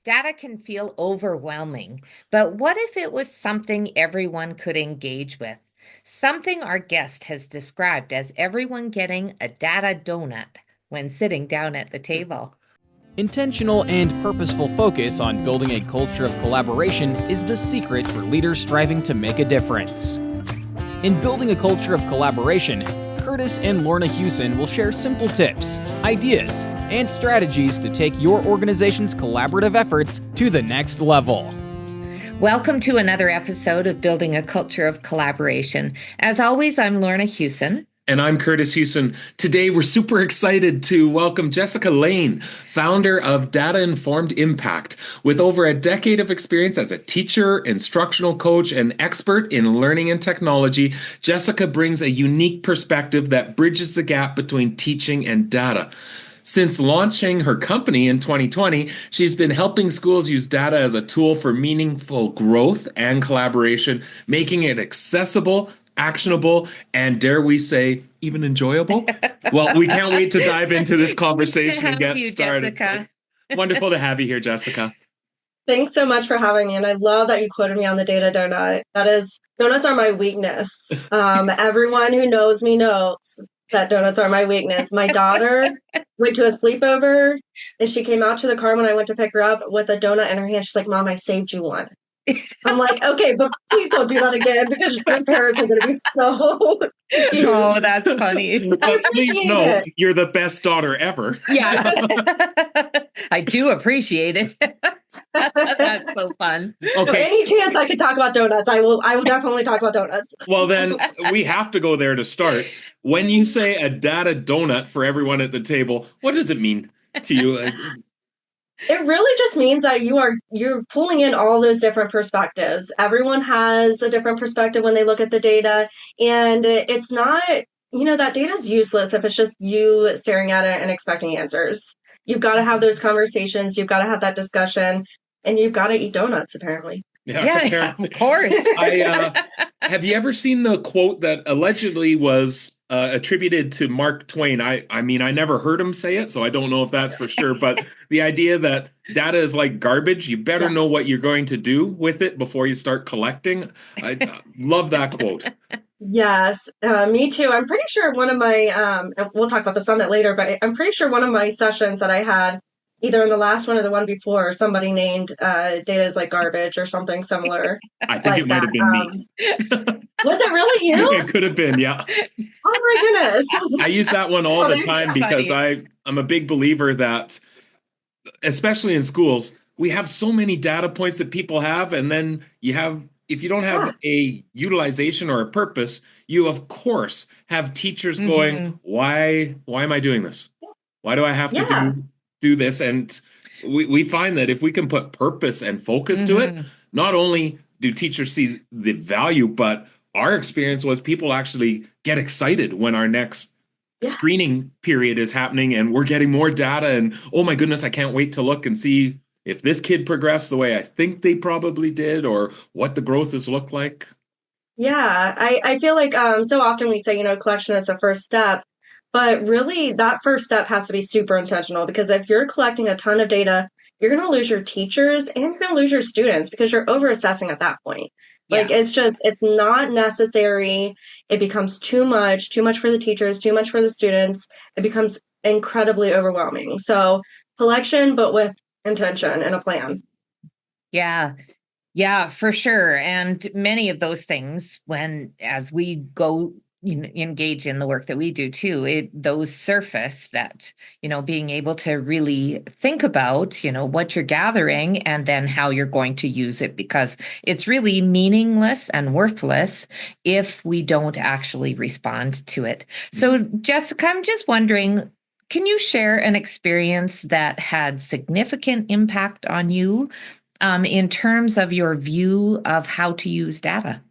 Data can feel overwhelming, but what if it was something everyone could engage with? Something our guest has described as everyone getting a data donut when sitting down at the table. Intentional and purposeful focus on building a culture of collaboration is the secret for leaders striving to make a difference. In building a culture of collaboration, Kurtis and Lorna Hewson will share simple tips, ideas, and strategies to take your organization's collaborative efforts to the next level. Welcome to another episode of Building a Culture of Collaboration. As always, I'm Lorna Hewson. And I'm Kurtis Hewson. Today, we're super excited to welcome Jessica Lane, founder of Data Informed Impact. With over a decade of experience as a teacher, instructional coach, and expert in learning and technology, Jessica brings a unique perspective that bridges the gap between teaching and data. Since launching her company in 2020, she's been helping schools use data as a tool for meaningful growth and collaboration, making it accessible, actionable, and dare we say, even enjoyable? Well, we can't wait to dive into this conversation and get started. So wonderful to have you here, Jessica. Thanks so much for having me. And I love that you quoted me on the data donut. Donuts are my weakness. Everyone who knows me knows that donuts are my weakness. My daughter went to a sleepover and she came out to the car when I went to pick her up with a donut in her hand. She's like, "Mom, I saved you one." I'm like, okay, but please don't do that again because your parents are going to be so. Oh, that's funny. But please know you're the best daughter ever. Yeah, I do appreciate it. That's so fun. Okay. So any chance I could talk about donuts, I will definitely talk about donuts. Well, then we have to go there to start. When you say a data donut for everyone at the table, what does it mean to you? It really just means that you're pulling in all those different perspectives. Everyone has a different perspective when they look at the data, and it's not, that data is useless if it's just you staring at it and expecting answers. You've got to have those conversations, you've got to have that discussion, and you've got to eat donuts, apparently. Yeah, of course. Have you ever seen the quote that allegedly was attributed to Mark Twain? I mean, I never heard him say it, so I don't know if that's for sure. But the idea that data is like garbage, you better know what you're going to do with it before you start collecting. I love that quote. Yes, me too. I'm pretty sure one of my, we'll talk about the summit later, but I'm pretty sure one of my sessions that I had, either in the last one or the one before, somebody named data is like garbage or something similar. I think it might have been me. Was it really you? It could have been, yeah. Oh my goodness. I use that one all the time because I'm a big believer that, especially in schools, we have so many data points that people have, and then if you don't have a utilization or a purpose, you of course have teachers going, why am I doing this? Why do I have to do this? And we find that if we can put purpose and focus to it, not only do teachers see the value, but our experience was people actually get excited when our next screening period is happening and we're getting more data and, oh my goodness, I can't wait to look and see if this kid progressed the way I think they probably did or what the growth has looked like. Yeah, I feel like so often we say, collection is the first step. But really, that first step has to be super intentional because if you're collecting a ton of data, you're going to lose your teachers and you're going to lose your students because you're over-assessing at that point. Like, it's not necessary. It becomes too much for the teachers, too much for the students. It becomes incredibly overwhelming. So collection, but with intention and a plan. Yeah, for sure. And many of those things, as we go engage in the work that we do too, those surface that, being able to really think about, what you're gathering and then how you're going to use it, because it's really meaningless and worthless if we don't actually respond to it. So Jessica, I'm just wondering, can you share an experience that had significant impact on you in terms of your view of how to use data?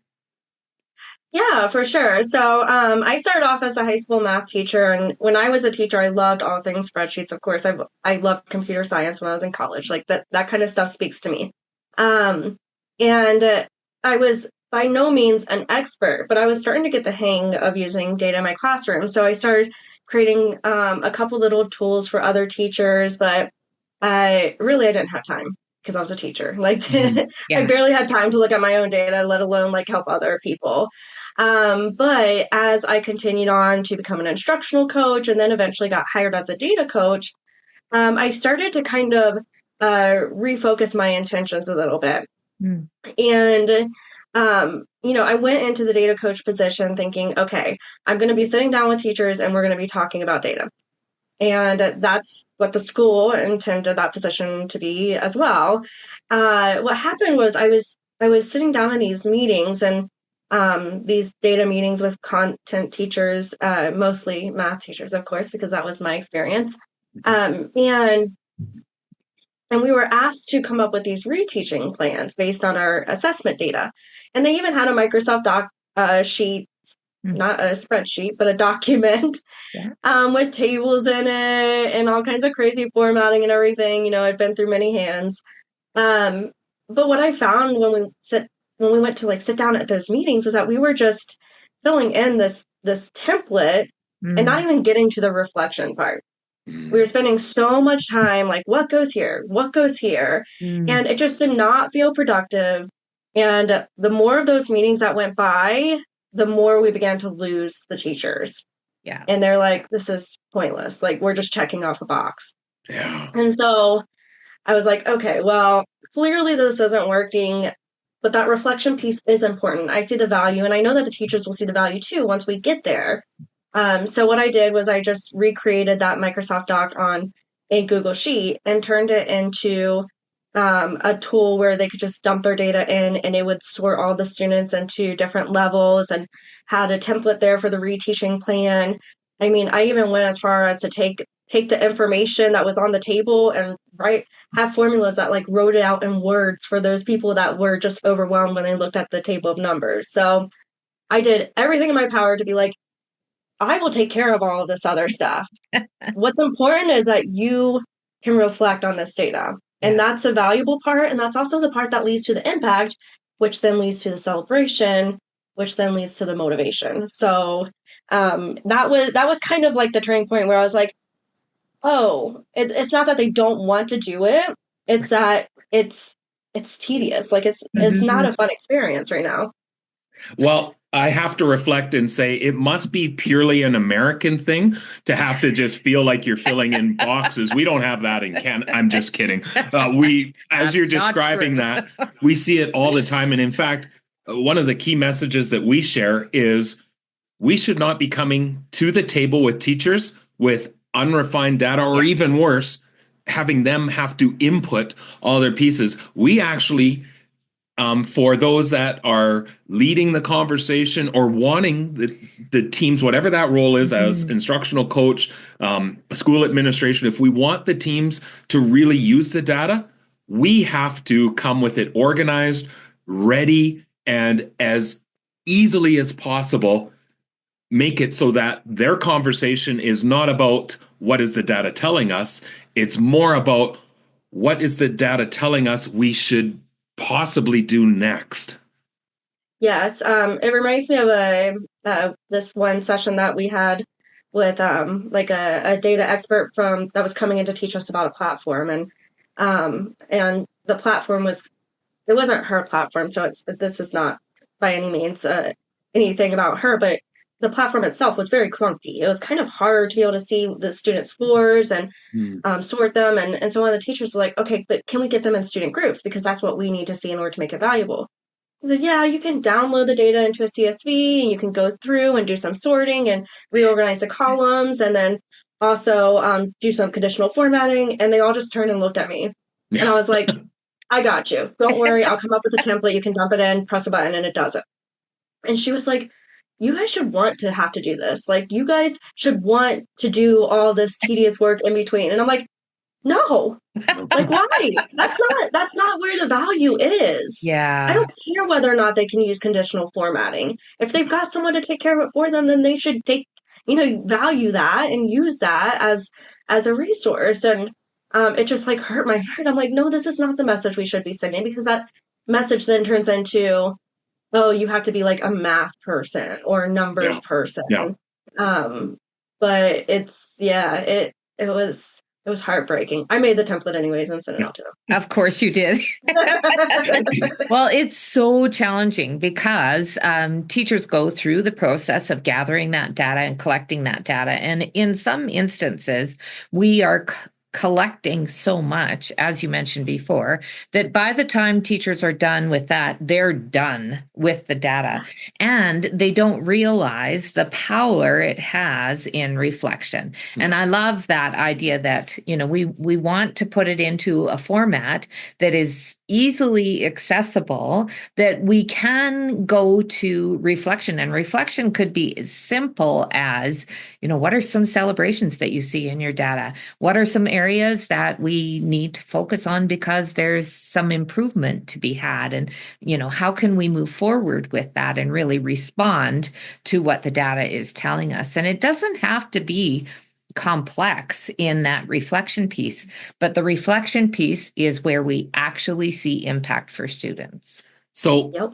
Yeah, for sure. So I started off as a high school math teacher. And when I was a teacher, I loved all things spreadsheets. Of course, I loved computer science when I was in college. Like that kind of stuff speaks to me. And I was by no means an expert, but I was starting to get the hang of using data in my classroom. So I started creating a couple little tools for other teachers, but I didn't have time. because I was a teacher. Like Yeah. I barely had time to look at my own data, let alone like help other people. But as I continued on to become an instructional coach and then eventually got hired as a data coach, I started to kind of refocus my intentions a little bit. Mm. And, I went into the data coach position thinking, okay, I'm going to be sitting down with teachers and we're going to be talking about data. And that's what the school intended that position to be as well. What happened was I was sitting down in these meetings and these data meetings with content teachers, mostly math teachers, of course, because that was my experience. And we were asked to come up with these reteaching plans based on our assessment data. And they even had a Microsoft doc sheet, not a spreadsheet, but a document with tables in it and all kinds of crazy formatting and everything. I'd been through many hands. But what I found when we went to like sit down at those meetings was that we were just filling in this template and not even getting to the reflection part. We were spending so much time like, what goes here? What goes here? And it just did not feel productive. And the more of those meetings that went by, the more we began to lose the teachers. Yeah. And they're like, this is pointless. Like, we're just checking off a box. Yeah. And so I was like, okay, well, clearly this isn't working, but that reflection piece is important. I see the value, and I know that the teachers will see the value too once we get there. So what I did was I just recreated that Microsoft Doc on a Google Sheet and turned it into a tool where they could just dump their data in and it would sort all the students into different levels and had a template there for the reteaching plan. I mean, I even went as far as to take the information that was on the table and have formulas that like wrote it out in words for those people that were just overwhelmed when they looked at the table of numbers. So I did everything in my power to be like, I will take care of all of this other stuff. What's important is that you can reflect on this data. And that's the valuable part. And that's also the part that leads to the impact, which then leads to the celebration, which then leads to the motivation. So that was kind of like the turning point where I was like, oh, it's not that they don't want to do it. It's that it's tedious. Like it's not a fun experience right now. Well, I have to reflect and say it must be purely an American thing to have to just feel like you're filling in boxes. We don't have that in Canada. I'm just kidding. As you're describing that, we see it all the time. And in fact, one of the key messages that we share is we should not be coming to the table with teachers with unrefined data, or even worse, having them have to input all their pieces. We actually, for those that are leading the conversation or wanting the teams, whatever that role is, as instructional coach, school administration, if we want the teams to really use the data, we have to come with it organized, ready, and as easily as possible, make it so that their conversation is not about what is the data telling us. It's more about what is the data telling us we should possibly do next. Yes, it reminds me of this one session that we had with like a data expert that was coming in to teach us about a platform, and the platform it wasn't her platform, so this is not by any means anything about her, but the platform itself was very clunky. It was kind of hard to be able to see the student scores and sort them. And so one of the teachers was like, okay, but can we get them in student groups? Because that's what we need to see in order to make it valuable. He said, yeah, you can download the data into a CSV and you can go through and do some sorting and reorganize the columns and then also do some conditional formatting. And they all just turned and looked at me. Yeah. And I was like, I got you. Don't worry. I'll come up with a template. You can dump it in, press a button, and it does it. And she was like, you guys should want to have to do this. Like, you guys should want to do all this tedious work in between. And I'm like, no, like, why? That's not where the value is. Yeah. I don't care whether or not they can use conditional formatting. If they've got someone to take care of it for them, then they should value that and use that as a resource. And it just like hurt my heart. I'm like, no, this is not the message we should be sending, because that message then turns into, oh, you have to be like a math person or a numbers person. Yeah. But it was It was heartbreaking. I made the template anyways and sent it out to them. Of course you did. Well, it's so challenging because teachers go through the process of gathering that data and collecting that data. And in some instances, we are collecting so much, as you mentioned before, that by the time teachers are done with that, they're done with the data. And they don't realize the power it has in reflection. And I love that idea that, we want to put it into a format that is easily accessible, that we can go to reflection. And reflection could be as simple as, what are some celebrations that you see in your data? What are some areas that we need to focus on because there's some improvement to be had? And, how can we move forward with that and really respond to what the data is telling us? And it doesn't have to be complex in that reflection piece, but the reflection piece is where we actually see impact for students. So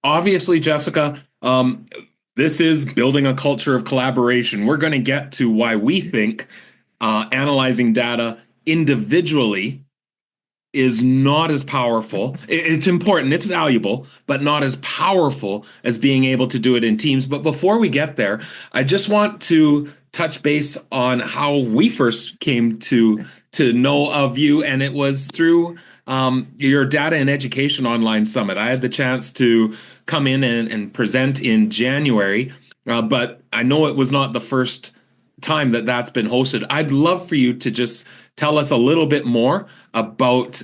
obviously, Jessica, this is building a culture of collaboration. We're going to get to why we think analyzing data individually is not as powerful. It's important, it's valuable, but not as powerful as being able to do it in teams. But before we get there, I just want to touch base on how we first came to know of you, and it was through your Data and Education Online Summit. I had the chance to come in and present in January, but I know it was not the first time that that's been hosted. I'd love for you to just tell us a little bit more about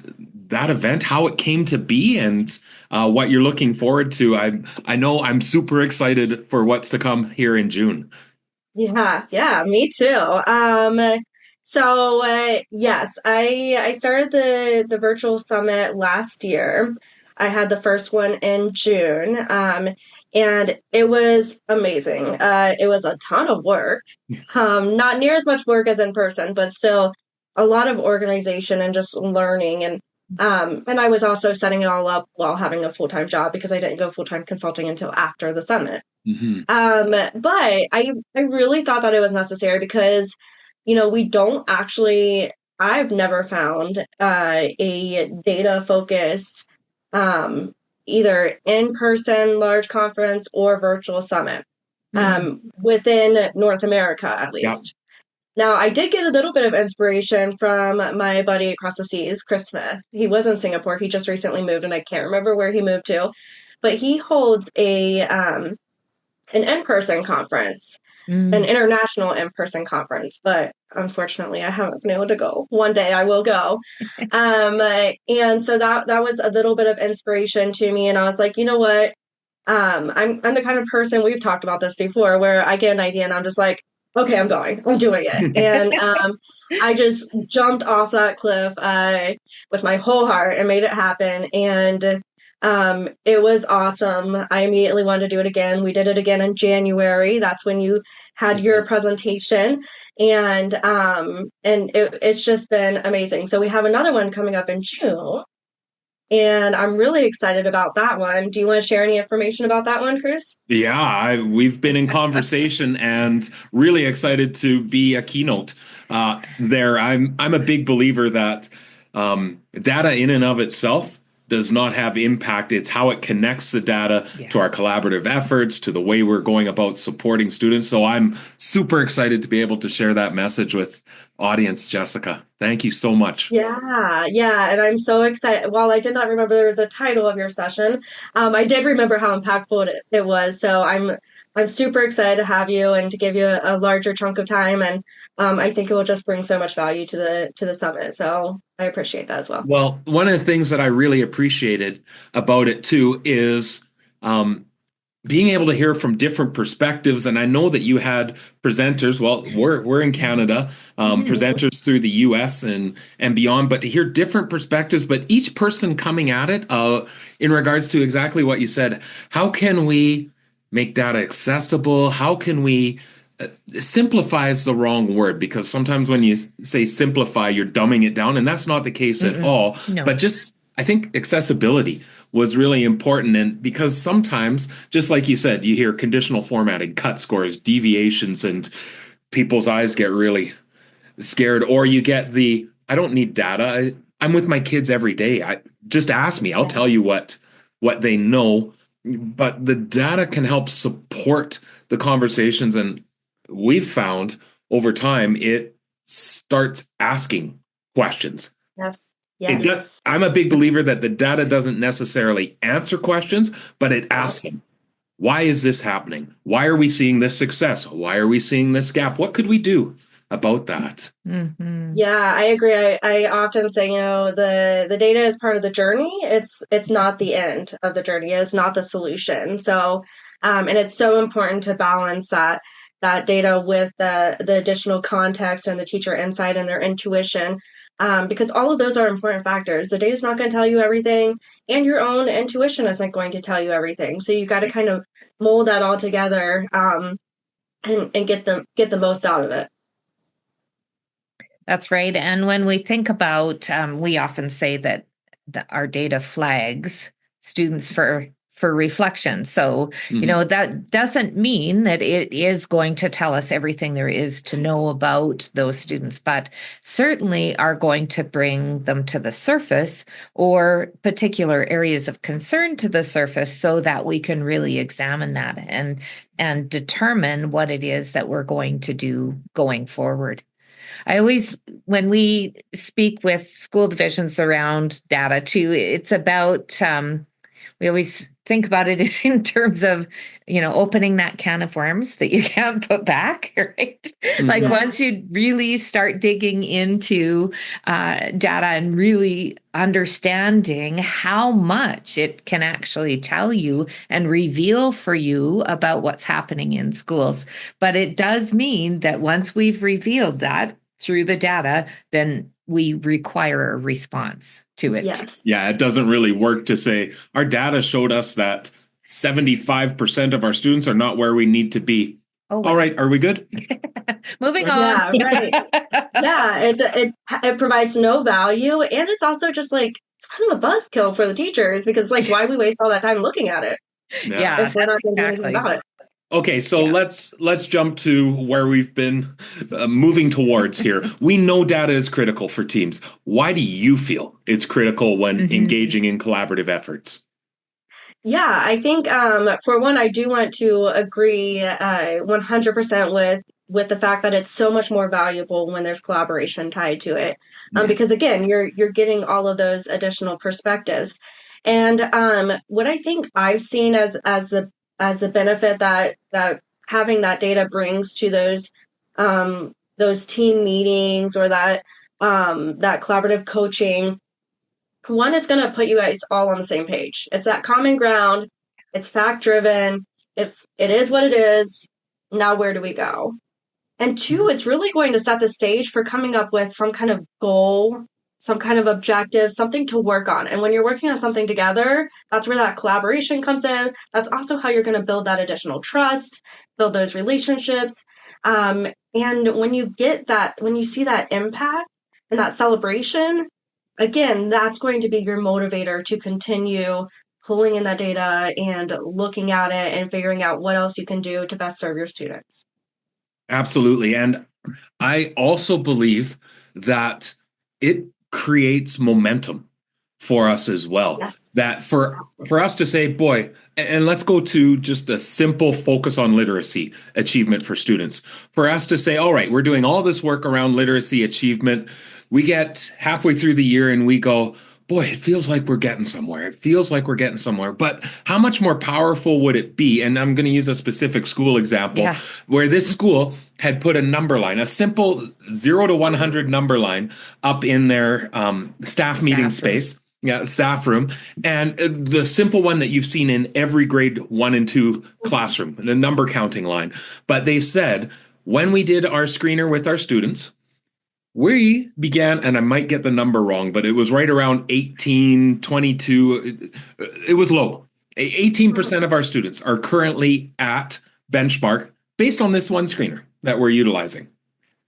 that event, how it came to be, and what you're looking forward to. I know I'm super excited for what's to come here in June. Yeah, me too. Yes, I started the virtual summit last year. I had the first one in June, and it was amazing. It was a ton of work, not near as much work as in person, but still a lot of organization and just learning. And I was also setting it all up while having a full-time job because I didn't go full-time consulting until after the summit. Mm-hmm. But I really thought that it was necessary because, we don't actually, I've never found a data-focused either in-person large conference or virtual summit within North America, at least. Yep. Now, I did get a little bit of inspiration from my buddy across the seas, Chris Smith. He was in Singapore. He just recently moved, and I can't remember where he moved to. But he holds an in-person conference, an international in-person conference. But unfortunately, I haven't been able to go. One day I will go. And so that was a little bit of inspiration to me. And I was like, you know what? I'm the kind of person, we've talked about this before, where I get an idea and I'm just like, okay, I'm doing it. And I just jumped off that cliff with my whole heart and made it happen. And it was awesome. I immediately wanted to do it again. We did it again in January. That's when you had your presentation. And it's just been amazing. So we have another one coming up in June. And I'm really excited about that one. Do you want to share any information about that one, Chris? Yeah, we've been in conversation and really excited to be a keynote there. I'm a big believer that data in and of itself does not have impact. It's how it connects the data to our collaborative efforts, to the way we're going about supporting students. So I'm super excited to be able to share that message with audience, Jessica. Thank you so much. Yeah. And I'm so excited. While I did not remember the title of your session, I did remember how impactful it was. So I'm super excited to have you and to give you a larger chunk of time. And I think it will just bring so much value to the summit. So I appreciate that as well. Well, one of the things that I really appreciated about it too is being able to hear from different perspectives. And I know that you had presenters, well, we're in Canada, presenters through the US and beyond, but to hear different perspectives, but each person coming at it in regards to exactly what you said. How can we make data accessible? How can we simplify is the wrong word, because sometimes when you say simplify, you're dumbing it down, and that's not the case at all. No. But just, I think accessibility was really important. And because sometimes, just like you said, you hear conditional formatting, cut scores, deviations, and people's eyes get really scared, or you get the, I don't need data. I'm with my kids every day. Just ask me. I'll tell you what they know. But the data can help support the conversations, and we've found over time it starts asking questions. Yes. It does. I'm a big believer that the data doesn't necessarily answer questions, but it asks them. Why is this happening? Why are we seeing this success? Why are we seeing this gap? What could we do about that? Mm-hmm. Yeah, I agree. I often say, the data is part of the journey. It's not the end of the journey. It's not the solution. So, and it's so important to balance that data with the additional context and the teacher insight and their intuition. Because all of those are important factors. The data is not going to tell you everything, and your own intuition isn't going to tell you everything. So you got to kind of mold that all together, and get the most out of it. That's right. And when we think about, we often say that our data flags students for reflection. So, that doesn't mean that it is going to tell us everything there is to know about those students, but certainly are going to bring them to the surface, or particular areas of concern to the surface, so that we can really examine that and determine what it is that we're going to do going forward. I always, when we speak with school divisions around data too, it's about, we always think about it in terms of, opening that can of worms that you can't put back, right? Mm-hmm. Like once you really start digging into data and really understanding how much it can actually tell you and reveal for you about what's happening in schools. But it does mean that once we've revealed that through the data, then we require a response to it. Yes. Yeah, it doesn't really work to say our data showed us that 75% of our students are not where we need to be. Oh, all right, are we good? Moving on. Yeah, right. Yeah, it provides no value, and it's also just like, it's kind of a buzzkill for the teachers, because like, why we waste all that time looking at it? Yeah, if we're not going to do anything about it. Okay, so let's jump to where we've been moving towards here. We know data is critical for teams. Why do you feel it's critical when engaging in collaborative efforts? Yeah, I think for one, I do want to agree 100% with the fact that it's so much more valuable when there's collaboration tied to it, because again, you're getting all of those additional perspectives. And what I think I've seen as the benefit that having that data brings to those team meetings, or that collaborative coaching, one, is going to put you guys all on the same page. It's that common ground. It's fact driven. It is what it is. Now, where do we go? And two, it's really going to set the stage for coming up with some kind of goal, some kind of objective, something to work on. And when you're working on something together, that's where that collaboration comes in. That's also how you're going to build that additional trust, build those relationships. And when you see that impact and that celebration, again, that's going to be your motivator to continue pulling in that data and looking at it and figuring out what else you can do to best serve your students. Absolutely. And I also believe that it creates momentum for us as well. Yes. That for us to say, boy, and let's go to just a simple focus on literacy achievement for students. For us to say, all right, we're doing all this work around literacy achievement. We get halfway through the year and we go, boy, it feels like we're getting somewhere. It feels like we're getting somewhere. But how much more powerful would it be? And I'm going to use a specific school example where this school had put a number line, a simple 0 to 100 number line up in their staff meeting space. Yeah, staff room. And the simple one that you've seen in every grade 1 and 2 classroom, the number counting line. But they said, when we did our screener with our students, we began, and I might get the number wrong, but it was right around 18, 22. It was low. 18% of our students are currently at benchmark based on this one screener that we're utilizing.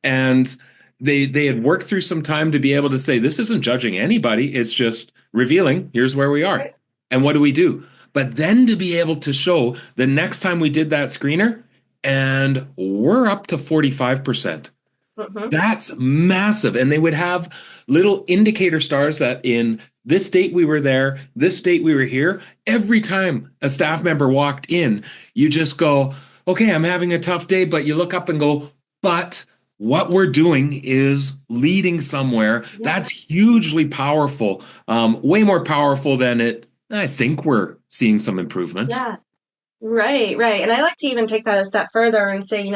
And they had worked through some time to be able to say, this isn't judging anybody. It's just revealing, here's where we are. And what do we do? But then to be able to show the next time we did that screener, and we're up to 45%. That's massive. And they would have little indicator stars that in this date we were there, this date we were here. Every time a staff member walked in, you just go, okay, I'm having a tough day, but you look up and go, but what we're doing is leading somewhere. Yeah. That's hugely powerful, way more powerful than it. I think we're seeing some improvements. Yeah, right. And I like to even take that a step further and say,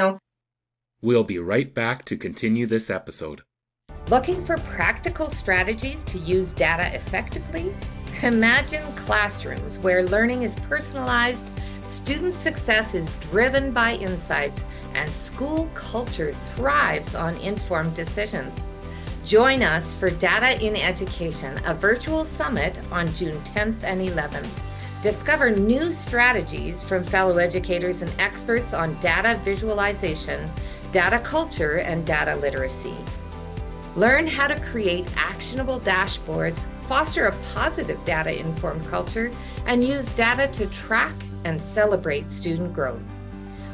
we'll be right back to continue this episode. Looking for practical strategies to use data effectively? Imagine classrooms where learning is personalized, student success is driven by insights, and school culture thrives on informed decisions. Join us for Data in Education, a virtual summit on June 10th and 11th. Discover new strategies from fellow educators and experts on data visualization, data culture, and data literacy. Learn how to create actionable dashboards, foster a positive data-informed culture, and use data to track and celebrate student growth.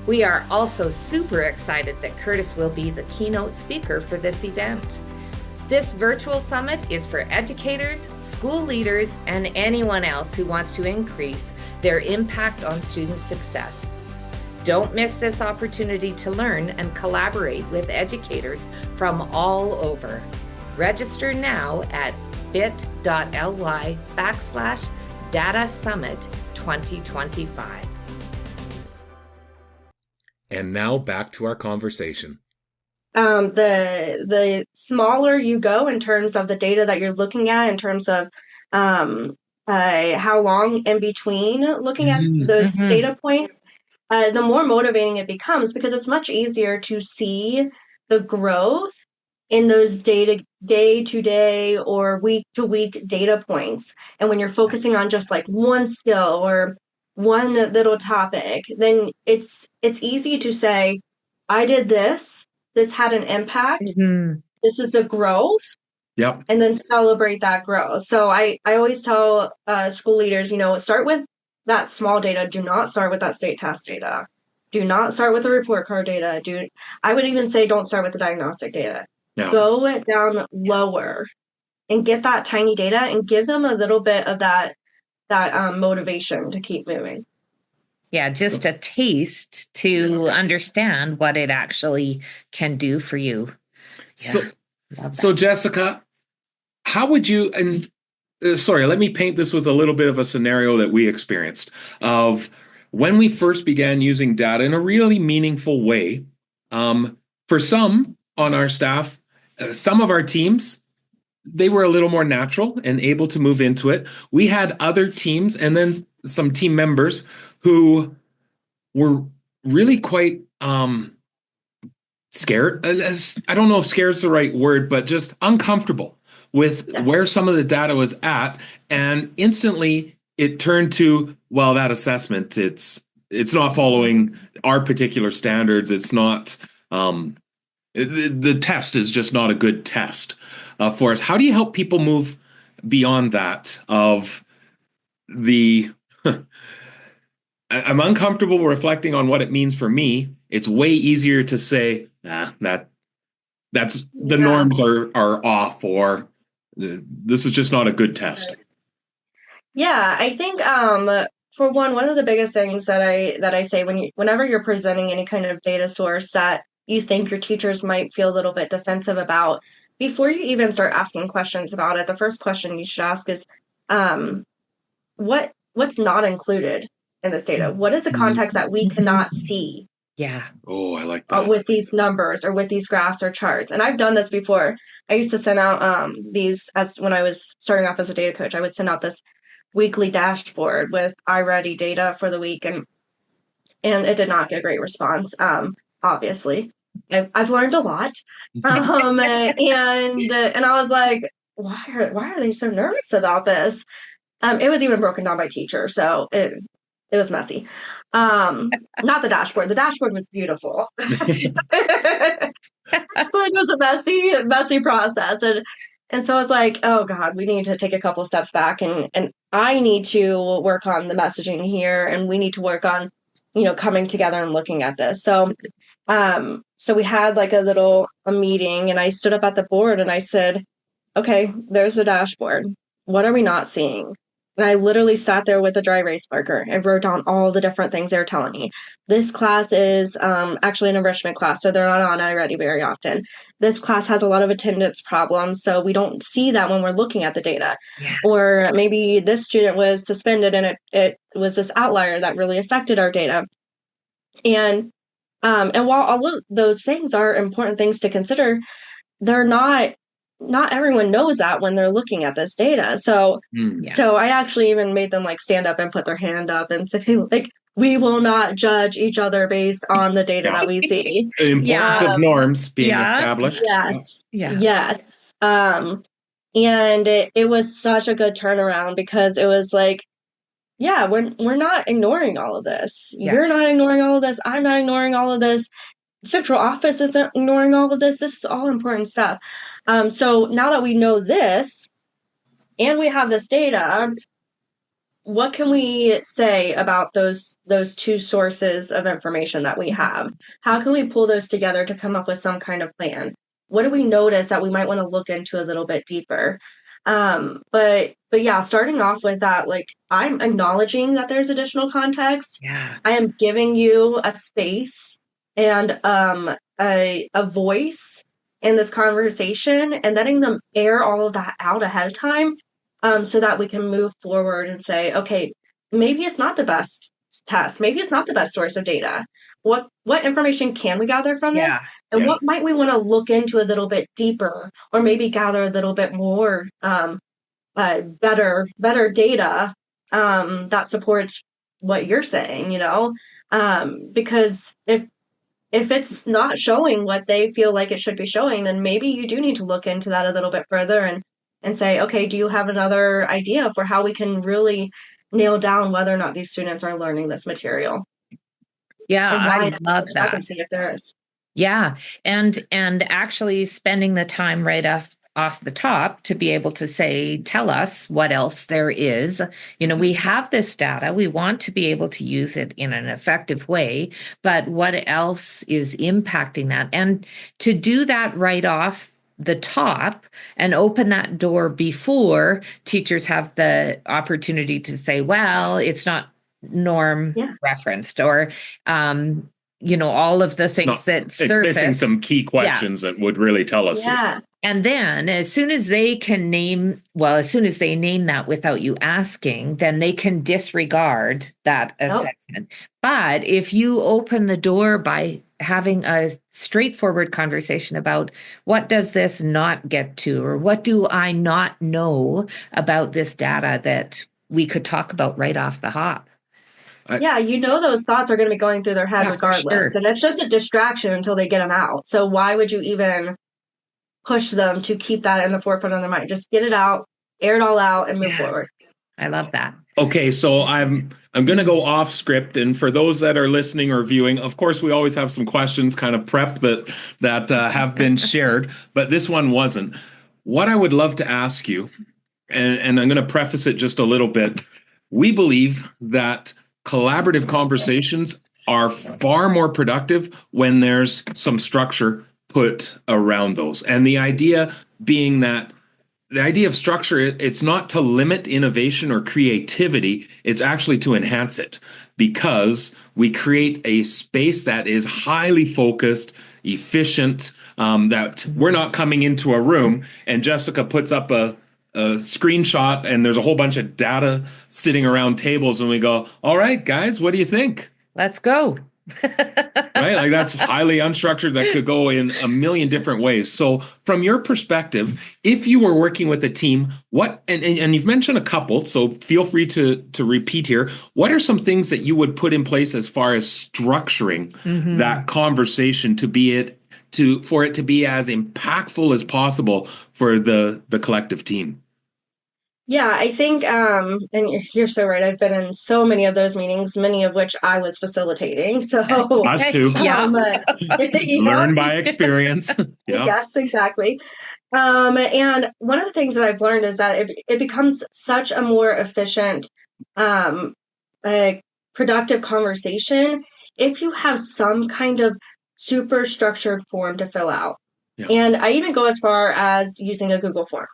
We are also super excited that Kurtis will be the keynote speaker for this event. This virtual summit is for educators, school leaders, and anyone else who wants to increase their impact on student success. Don't miss this opportunity to learn and collaborate with educators from all over. Register now at bit.ly/Data Summit 2025. And now back to our conversation. The smaller you go in terms of the data that you're looking at, in terms of how long in between looking at those data points, the more motivating it becomes, because it's much easier to see the growth in those day-to-day or week-to-week data points. And when you're focusing on just like one skill or one little topic, then it's easy to say, I did this had an impact, this is the growth. Yep. And then celebrate that growth. So I always tell school leaders, start with that small data. Do not start with that state test data. Do not start with the report card data. I would even say don't start with the diagnostic data. Yeah. Go down lower and get that tiny data and give them a little bit of that motivation to keep moving. Yeah, just a taste to understand what it actually can do for you. Yeah. So Jessica, how would you, and sorry, let me paint this with a little bit of a scenario that we experienced of when we first began using data in a really meaningful way. For some on our staff, some of our teams, they were a little more natural and able to move into it. We had other teams and then some team members who were really quite scared. I don't know if scared is the right word, but just uncomfortable with where some of the data was at. And instantly it turned to, well, that assessment, it's not following our particular standards. It's not, the test is just not a good test for us. How do you help people move beyond that of I'm uncomfortable reflecting on what it means for me. It's way easier to say, that's the norms are off, or this is just not a good test. Yeah, I think for one of the biggest things that I say whenever you're presenting any kind of data source that you think your teachers might feel a little bit defensive about, before you even start asking questions about it, the first question you should ask is, what's not included in this data? What is the context that we cannot see? Yeah. Oh, I like that. With these numbers or with these graphs or charts. And I've done this before. I used to send out when I was starting off as a data coach, I would send out this weekly dashboard with iReady data for the week, and it did not get a great response. Obviously, I've learned a lot, and I was like, why are they so nervous about this? It was even broken down by teacher, so it was messy. Not the dashboard. The dashboard was beautiful, but it was a messy process. And so I was like, oh God, we need to take a couple steps back, and I need to work on the messaging here, and we need to work on coming together and looking at this. So we had like a meeting, and I stood up at the board and I said, okay, there's the dashboard. What are we not seeing? And I literally sat there with a dry erase marker and wrote down all the different things they were telling me. This class is actually an enrichment class, so they're not on iReady very often. This class has a lot of attendance problems, so we don't see that when we're looking at the data. Yeah. Or maybe this student was suspended and it was this outlier that really affected our data. And while all of those things are important things to consider, they're not everyone knows that when they're looking at this data. So I actually even made them like stand up and put their hand up and say, like, we will not judge each other based on the data that we see. Important of norms being established. Yes. Yeah. Yes. And it was such a good turnaround, because it was like, yeah, we're not ignoring all of this. Yeah. You're not ignoring all of this. I'm not ignoring all of this. Central office isn't ignoring all of this. This is all important stuff. So now that we know this and we have this data, what can we say about those two sources of information that we have? How can we pull those together to come up with some kind of plan? What do we notice that we might want to look into a little bit deeper? But yeah, starting off with that, like, I'm acknowledging that there's additional context. Yeah. I am giving you a space and a voice in this conversation, and letting them air all of that out ahead of time, so that we can move forward and say, okay, maybe it's not the best test. Maybe it's not the best source of data. What information can we gather from this? And what might we want to look into a little bit deeper, or maybe gather a little bit more better data that supports what you're saying, because if it's not showing what they feel like it should be showing, then maybe you do need to look into that a little bit further and say, okay, do you have another idea for how we can really nail down whether or not these students are learning this material? Yeah, I love that. I can see if there is. Yeah, and actually spending the time right off the top to be able to say, tell us what else there is. We have this data. We want to be able to use it in an effective way, but what else is impacting that? And to do that right off the top and open that door before teachers have the opportunity to say, well, it's not norm referenced, or all of the things that surface. Missing some key questions that would really tell us. Yeah. And then as soon as they name that without you asking, then they can disregard that assessment. But if you open the door by having a straightforward conversation about what does this not get to, or what do I not know about this data that we could talk about right off the hop. Those thoughts are going to be going through their head regardless. Sure. And it's just a distraction until they get them out. So why would you even push them to keep that in the forefront of their mind? Just get it out, air it all out, and move forward. I love that. Okay, so I'm going to go off script, and for those that are listening or viewing, of course, we always have some questions kind of prep that have been shared, but this one wasn't. What I would love to ask you, and I'm going to preface it just a little bit, we believe that collaborative conversations are far more productive when there's some structure put around those. And the idea being that the idea of structure, it's not to limit innovation or creativity, it's actually to enhance it, because we create a space that is highly focused, efficient, that we're not coming into a room and Jessica puts up a screenshot and there's a whole bunch of data sitting around tables and we go, all right, guys, what do you think? Let's go. Right? Like, that's highly unstructured. That could go in a million different ways. So from your perspective, if you were working with a team, and you've mentioned a couple, so feel free to repeat here. What are some things that you would put in place as far as structuring that conversation for it to be as impactful as possible for the collective team? Yeah, I think, and you're so right. I've been in so many of those meetings, many of which I was facilitating. So us too. Learn by experience. Yes, exactly. And one of the things that I've learned is that it becomes such a more efficient productive conversation if you have some kind of super structured form to fill out. Yeah. And I even go as far as using a Google form.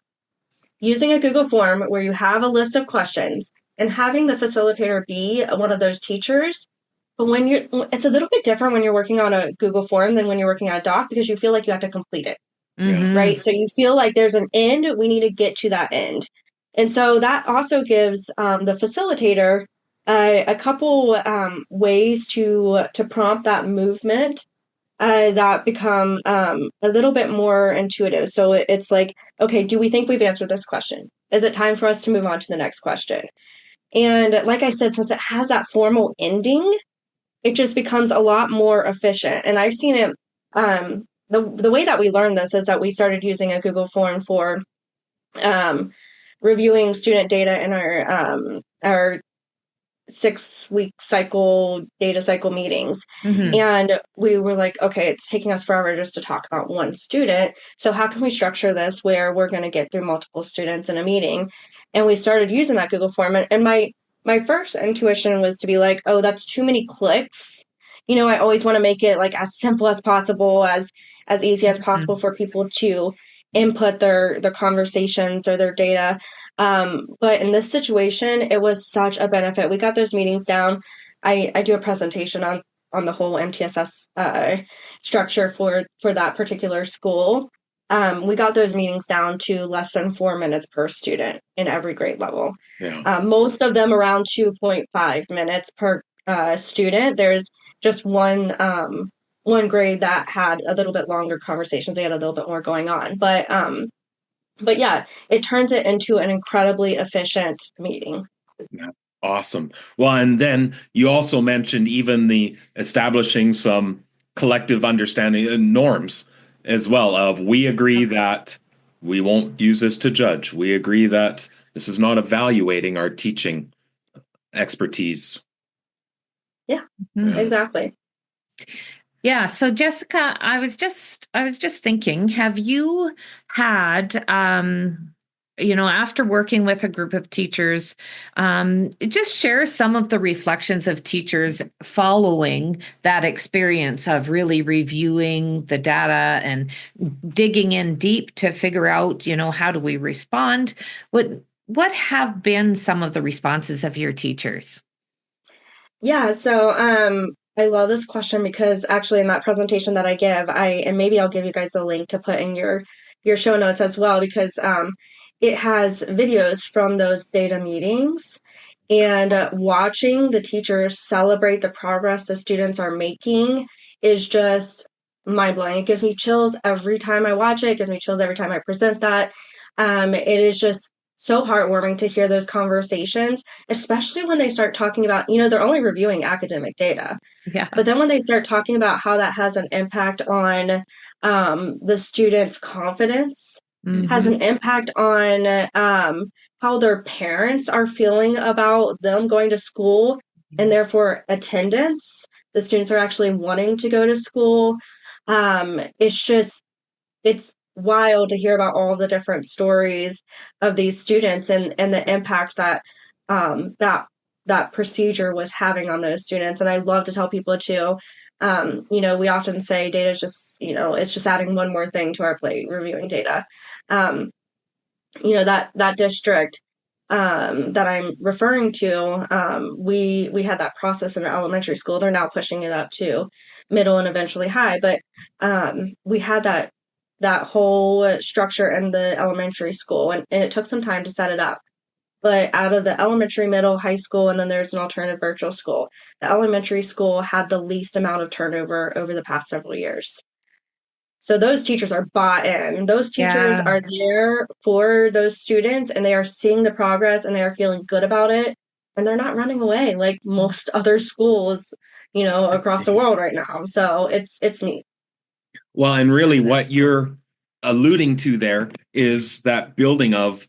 Using a Google form where you have a list of questions and having the facilitator be one of those teachers. But it's a little bit different when you're working on a Google form than when you're working on a doc, because you feel like you have to complete it, right? So you feel like there's an end, we need to get to that end. And so that also gives the facilitator a couple ways to prompt that movement that become a little bit more intuitive. So it's like, okay, do we think we've answered this question? Is it time for us to move on to the next question? And like I said, since it has that formal ending, it just becomes a lot more efficient. And I've seen it, the way that we learned this is that we started using a Google form for reviewing student data in our 6-week data cycle meetings. And we were like, okay, it's taking us forever just to talk about one student. So how can we structure this where we're going to get through multiple students in a meeting? And we started using that Google form. And my first intuition was to be like, oh, that's too many clicks. I always want to make it like as simple as possible, as easy as possible for people to input their conversations or their data. But in this situation, it was such a benefit. We got those meetings down. I do a presentation on the whole MTSS structure for that particular school. We got those meetings down to less than 4 minutes per student in every grade level. Yeah. Most of them around 2.5 minutes per student. There's just one grade that had a little bit longer conversations. They had a little bit more going on. But yeah, it turns it into an incredibly efficient meeting. Yeah. Awesome. Well, and then you also mentioned even the establishing some collective understanding and norms as well of, we agree that we won't use this to judge. We agree that this is not evaluating our teaching expertise. Yeah, exactly. Yeah. So Jessica, I was just thinking, have you had, after working with a group of teachers, just share some of the reflections of teachers following that experience of really reviewing the data and digging in deep to figure out, how do we respond? What have been some of the responses of your teachers? Yeah. So, I love this question because actually in that presentation that I give, and maybe I'll give you guys a link to put in your show notes as well, because it has videos from those data meetings, and watching the teachers celebrate the progress the students are making is just mind-blowing. It gives me chills every time I watch it. It gives me chills every time I present that. It is just so heartwarming to hear those conversations, especially when they start talking about, they're only reviewing academic data. Yeah. But then when they start talking about how that has an impact on the students' confidence, has an impact on how their parents are feeling about them going to school, and therefore attendance, the students are actually wanting to go to school. It's wild to hear about all the different stories of these students and the impact that that procedure was having on those students. And I love to tell people too, we often say data is just, it's just adding one more thing to our plate, reviewing data. That district that I'm referring to, we had that process in the elementary school. They're now pushing it up to middle and eventually high, but we had that whole structure in the elementary school, and it took some time to set it up. But out of the elementary, middle, high school, and then there's an alternative virtual school, the elementary school had the least amount of turnover over the past several years. So those teachers are bought in. Those teachers are there for those students, and they are seeing the progress, and they are feeling good about it, and they're not running away like most other schools, across the world right now. So it's neat. Well, and really what you're alluding to there is that building of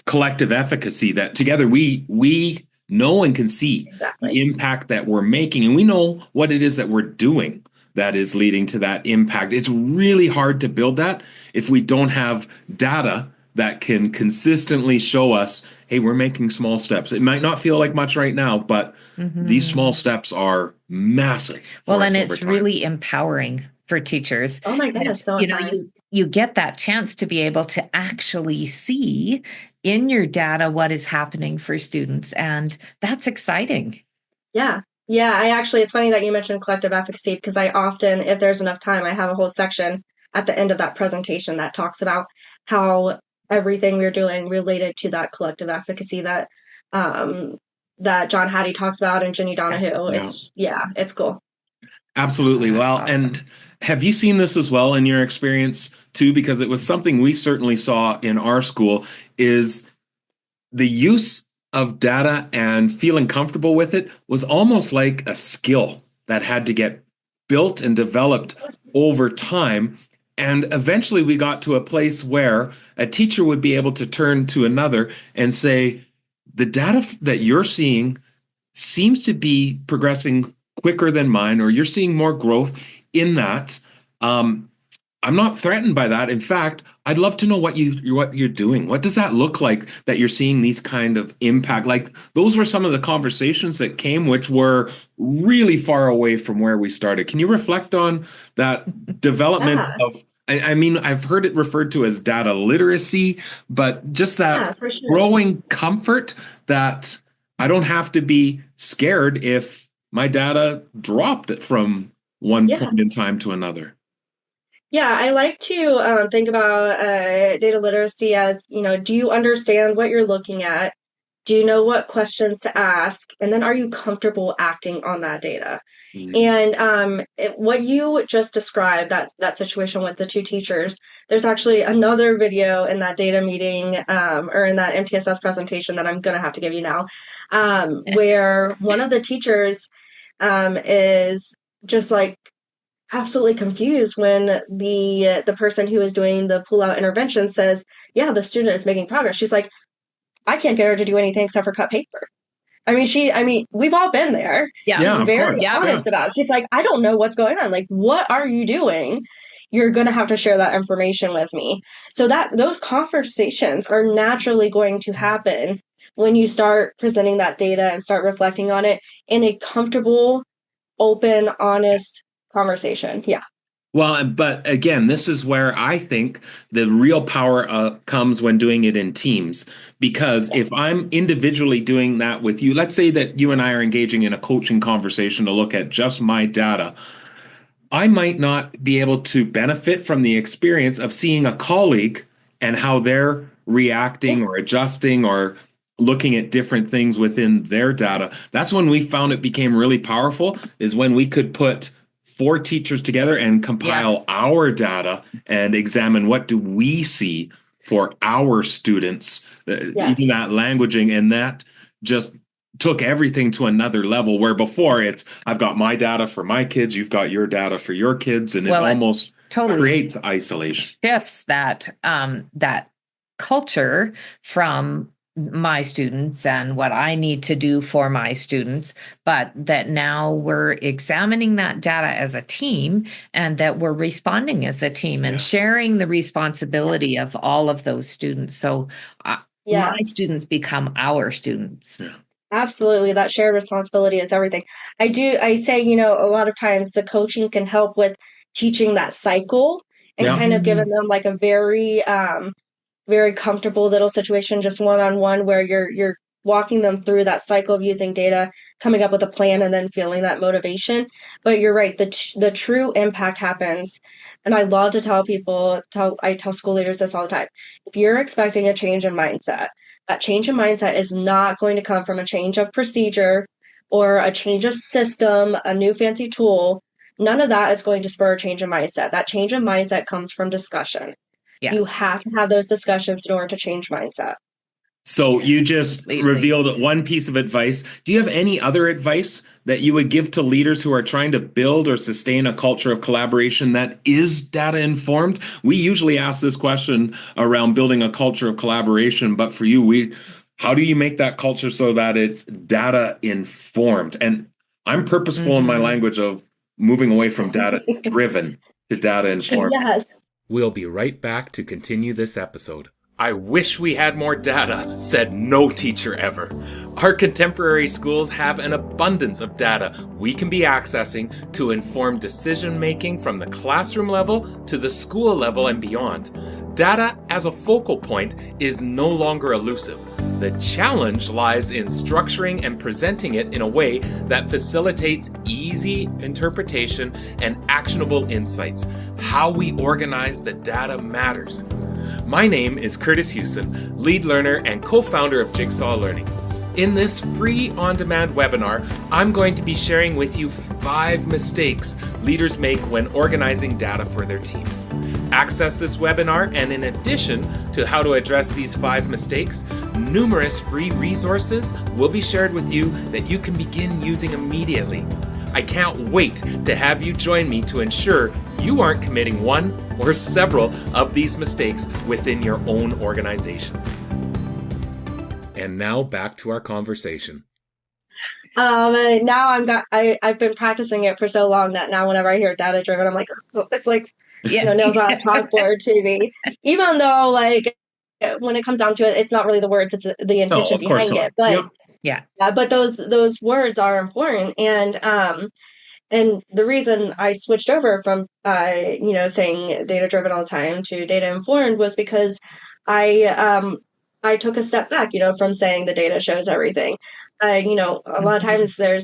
collective efficacy, that together we know and can see the impact that we're making, and we know what it is that we're doing that is leading to that impact. It's really hard to build that if we don't have data that can consistently show us hey, we're making small steps. It might not feel like much right now, but these small steps are massive for Well, us and over it's time. really empowering for teachers. Oh my goodness, so You get that chance to be able to actually see in your data what is happening for students, and that's exciting. Yeah. Yeah, it's funny that you mentioned collective efficacy, because I often, if there's enough time, I have a whole section at the end of that presentation that talks about how everything we're doing related to that collective efficacy that that John Hattie talks about and Jenny Donahue. It's cool. Absolutely. Well, awesome. And have you seen this as well in your experience too? Because it was something we certainly saw in our school, is the use of data and feeling comfortable with it was almost like a skill that had to get built and developed over time. And eventually we got to a place where a teacher would be able to turn to another and say, the data that you're seeing seems to be progressing quicker than mine, or you're seeing more growth in that. I'm not threatened by that. In fact, I'd love to know what you're doing. What does that look like that you're seeing these kind of impact? Like, those were some of the conversations that came, which were really far away from where we started. Can you reflect on that development of, I mean, I've heard it referred to as data literacy, but just that for sure. growing comfort that I don't have to be scared if my data dropped from one point in time to another. Yeah, I like to think about data literacy as, do you understand what you're looking at? Do you know what questions to ask? And then are you comfortable acting on that data? And what you just described, that situation with the two teachers, there's actually another video in that data meeting or in that MTSS presentation that I'm going to have to give you now, where one of the teachers is just like absolutely confused when the person who is doing the pull-out intervention says, yeah, the student is making progress. She's like, I can't get her to do anything except for cut paper. I mean, we've all been there. Yeah. She's very honest about it. She's like, I don't know what's going on. Like, what are you doing? You're going to have to share that information with me. So that those conversations are naturally going to happen when you start presenting that data and start reflecting on it in a comfortable, open, honest conversation. Yeah. Well, but again, this is where I think the real power comes when doing it in teams. Because if I'm individually doing that with you, let's say that you and I are engaging in a coaching conversation to look at just my data, I might not be able to benefit from the experience of seeing a colleague and how they're reacting or adjusting or looking at different things within their data. That's when we found it became really powerful, is when we could put 4 teachers together and compile our data and examine what do we see for our students, even that languaging, and that just took everything to another level, where before it's, I've got my data for my kids, you've got your data for your kids, and it almost creates isolation. Shifts that that culture from my students and what I need to do for my students, but that now we're examining that data as a team, and that we're responding as a team and sharing the responsibility of all of those students. So my students become our students. Yeah. Absolutely. That shared responsibility is everything. I say, a lot of times the coaching can help with teaching that cycle and kind of giving them like a very, very comfortable little situation, just one-on-one, where you're walking them through that cycle of using data, coming up with a plan, and then feeling that motivation. But you're right, the true impact happens. And I love to tell people, I tell school leaders this all the time. If you're expecting a change in mindset, that change in mindset is not going to come from a change of procedure or a change of system, a new fancy tool. None of that is going to spur a change in mindset. That change in mindset comes from discussion. Yeah. You have to have those discussions in order to change mindset. So you just revealed one piece of advice. Do you have any other advice that you would give to leaders who are trying to build or sustain a culture of collaboration that is data informed? We usually ask this question around building a culture of collaboration, but for you, how do you make that culture so that it's data informed? And I'm purposeful in my language of moving away from data driven to data informed. Yes. We'll be right back to continue this episode. I wish we had more data, said no teacher ever. Our contemporary schools have an abundance of data we can be accessing to inform decision making from the classroom level to the school level and beyond. Data as a focal point is no longer elusive. The challenge lies in structuring and presenting it in a way that facilitates easy interpretation and actionable insights. How we organize the data matters. My name is Kurtis Hewson, lead learner and co-founder of Jigsaw Learning. In this free on-demand webinar, I'm going to be sharing with you 5 mistakes leaders make when organizing data for their teams. Access this webinar, and in addition to how to address these 5 mistakes, numerous free resources will be shared with you that you can begin using immediately. I can't wait to have you join me to ensure you aren't committing one or several of these mistakes within your own organization. And now back to our conversation. Now I've been practicing it for so long that now whenever I hear data driven, I'm like, oh, it's like, nails on a chalkboard to me. Even though like when it comes down to it, it's not really the words, it's the intention behind it. But but those words are important. And the reason I switched over from saying data driven all the time to data informed was because I took a step back, from saying the data shows everything. A lot of times there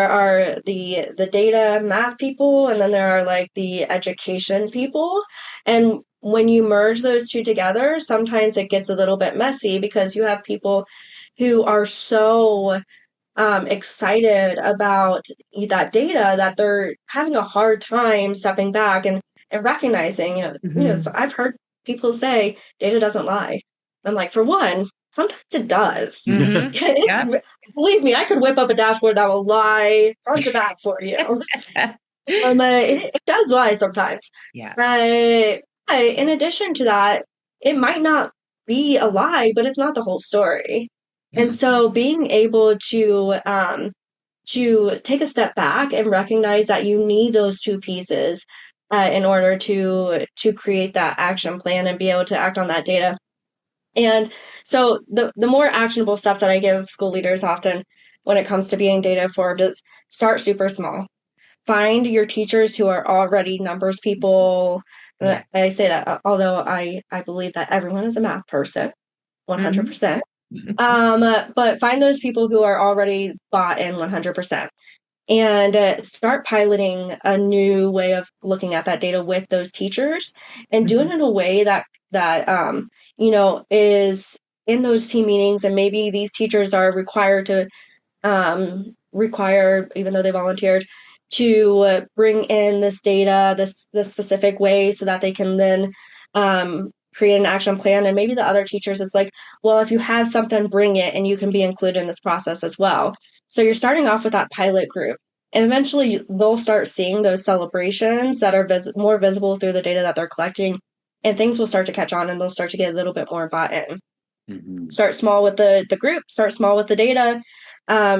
are the data math people, and then there are like the education people. And when you merge those two together, sometimes it gets a little bit messy because you have people who are so excited about that data that they're having a hard time stepping back and recognizing, so I've heard people say data doesn't lie. I'm like, for one, sometimes it does. Believe me, I could whip up a dashboard that will lie front to back for you. It does lie sometimes. In addition to that, it might not be a lie, but it's not the whole story. And so being able to take a step back and recognize that you need those two pieces in order to create that action plan and be able to act on that data. And so the more actionable steps that I give school leaders often when it comes to being data informed is start super small. Find your teachers who are already numbers people. I say that although I believe that everyone is a math person, 100%. But find those people who are already bought in 100% and start piloting a new way of looking at that data with those teachers and do it in a way that is in those team meetings. And maybe these teachers are required, even though they volunteered, to bring in this data this specific way so that they can then create an action plan. And maybe the other teachers, it's like, well, if you have something, bring it, and you can be included in this process as well. So you're starting off with that pilot group, and eventually they'll start seeing those celebrations that are more visible through the data that they're collecting, and things will start to catch on, and they'll start to get a little bit more bought in. Start small with the group, start small with the data,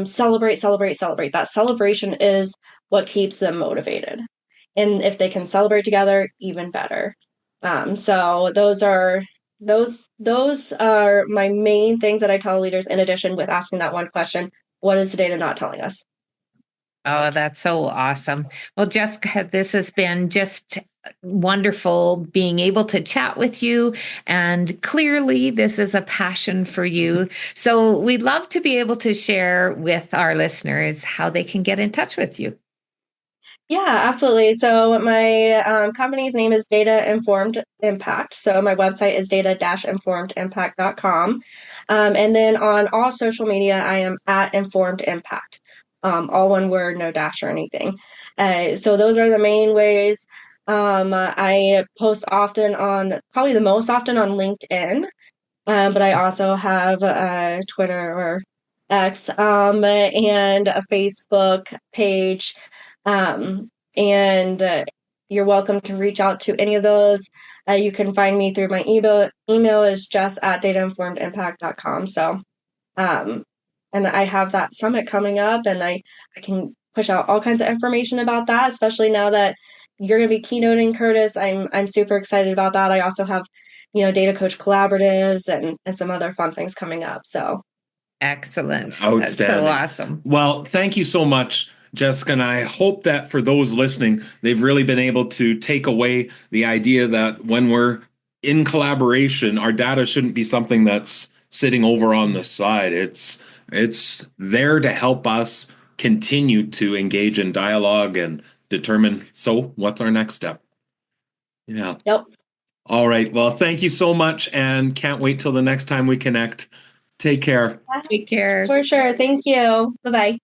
celebrate. That celebration is what keeps them motivated. And if they can celebrate together, even better. So those are my main things that I tell leaders, in addition with asking that one question: what is the data not telling us? Oh, that's so awesome. Well, Jessica, this has been just wonderful being able to chat with you. And clearly this is a passion for you. So we'd love to be able to share with our listeners how they can get in touch with you. Yeah, absolutely. So my company's name is Data Informed Impact. So my website is data-informedimpact.com. And then on all social media, I am at Informed Impact. All one word, no dash or anything. So those are the main ways. I post probably the most often on LinkedIn, but I also have Twitter or X and a Facebook page. And you're welcome to reach out to any of those. You can find me through my email. Email is just at datainformedimpact.com. So, and I have that summit coming up, and I can push out all kinds of information about that, especially now that you're going to be keynoting, Kurtis. I'm super excited about that. I also have data coach collaboratives and some other fun things coming up. So excellent. Outstanding. That's so awesome. Well, thank you so much, Jessica. And I hope that for those listening, they've really been able to take away the idea that when we're in collaboration, our data shouldn't be something that's sitting over on the side. It's there to help us continue to engage in dialogue and determine, so what's our next step? Yeah. Yep. All right. Well, thank you so much, and can't wait till the next time we connect. Take care. Take care. For sure. Thank you. Bye-bye.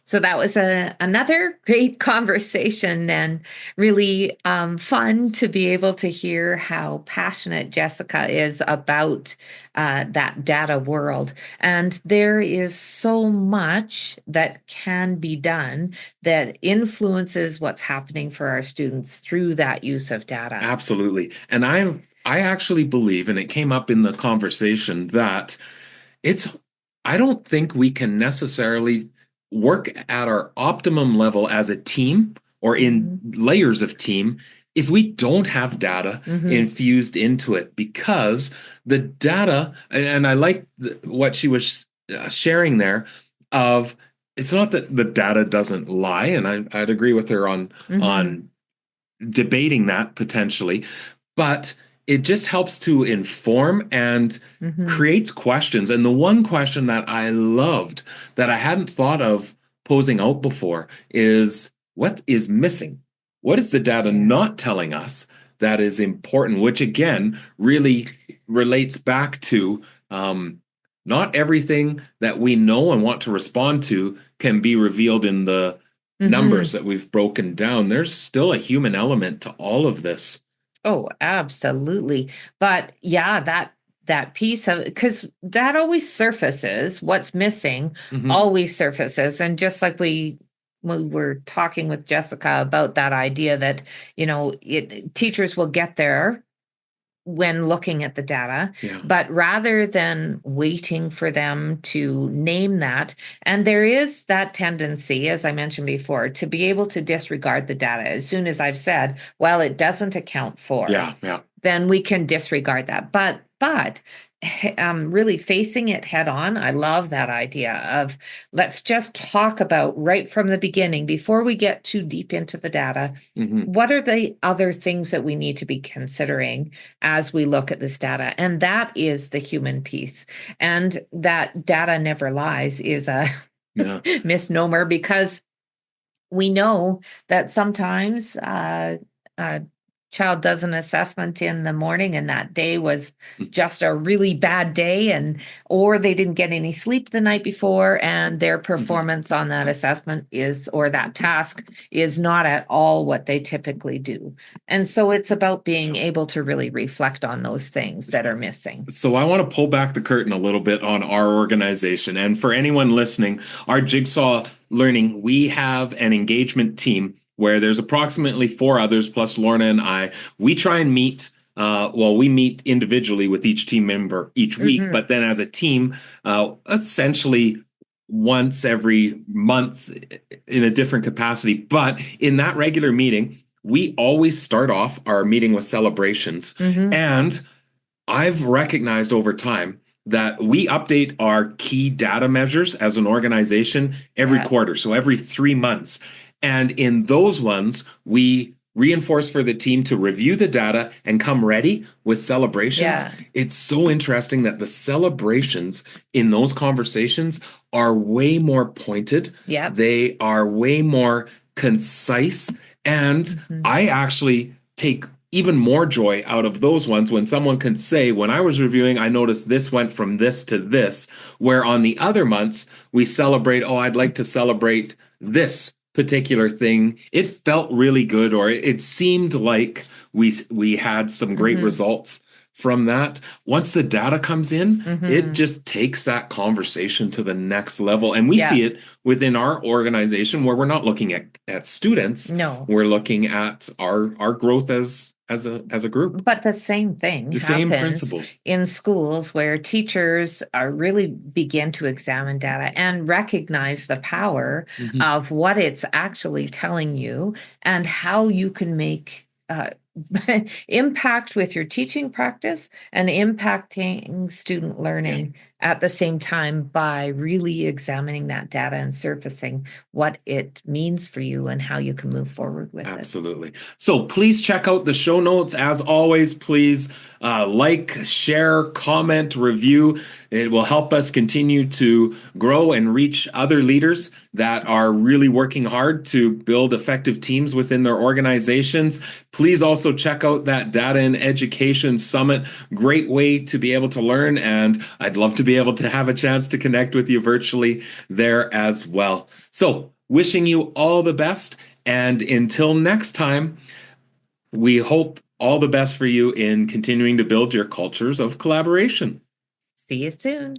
So that was another great conversation, and really fun to be able to hear how passionate Jessica is about that data world. And there is so much that can be done that influences what's happening for our students through that use of data. Absolutely. And I actually believe, and it came up in the conversation, that I don't think we can necessarily work at our optimum level as a team or in layers of team if we don't have data infused into it, because the data, and I like what she was sharing there, of it's not that the data doesn't lie, and I'd agree with her on debating that potentially, but it just helps to inform and creates questions. And the one question that I loved that I hadn't thought of posing out before is, what is missing? What is the data not telling us that is important? Which again, really relates back to not everything that we know and want to respond to can be revealed in the numbers that we've broken down. There's still a human element to all of this. Oh, absolutely. But yeah, that piece of, because that always surfaces, what's missing always surfaces. And just like we were talking with Jessica about that idea that, teachers will get there when looking at the data, but rather than waiting for them to name that, and there is that tendency, as I mentioned before, to be able to disregard the data. As soon as I've said, well, it doesn't account for, then we can disregard that. But really facing it head on, I love that idea of, let's just talk about right from the beginning, before we get too deep into the data, what are the other things that we need to be considering as we look at this data? And that is the human piece. And that data never lies is a misnomer, because we know that sometimes child does an assessment in the morning and that day was just a really bad day, or they didn't get any sleep the night before, and their performance on that assessment or that task is not at all what they typically do. And so it's about being able to really reflect on those things that are missing. So I want to pull back the curtain a little bit on our organization. And for anyone listening, our Jigsaw Learning, we have an engagement team where there's approximately 4 others plus Lorna and I. We try and meet, we meet individually with each team member each week, but then as a team, essentially once every month in a different capacity. But in that regular meeting, we always start off our meeting with celebrations. And I've recognized over time that we update our key data measures as an organization every quarter, so every 3 months. And in those ones, we reinforce for the team to review the data and come ready with celebrations. It's so interesting that the celebrations in those conversations are way more pointed. They are way more concise. And I actually take even more joy out of those ones when someone can say, when I was reviewing, I noticed this went from this to this, where on the other months, we celebrate, I'd like to celebrate this particular thing. It felt really good, or it seemed like we had some great results from that. Once the data comes in, it just takes that conversation to the next level. And we see it within our organization, where we're not looking at students. No, we're looking at our growth as a group. But the same thing happens same principle in schools, where teachers are really begin to examine data and recognize the power of what it's actually telling you and how you can make impact with your teaching practice and impacting student learning at the same time by really examining that data and surfacing what it means for you and how you can move forward with it. Absolutely. So please check out the show notes. As always, please like, share, comment, review. It will help us continue to grow and reach other leaders that are really working hard to build effective teams within their organizations. Please also check out that Data in Education Summit. Great way to be able to learn, and I'd love to be able to have a chance to connect with you virtually there as well. So wishing you all the best, and until next time, we hope all the best for you in continuing to build your cultures of collaboration. See you soon.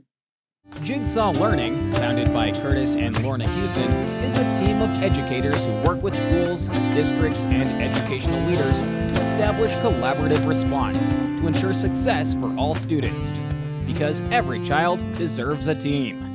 Jigsaw Learning, founded by Kurtis and Lorna Hewson, is a team of educators who work with schools, districts, and educational leaders to establish collaborative response to ensure success for all students. Because every child deserves a team.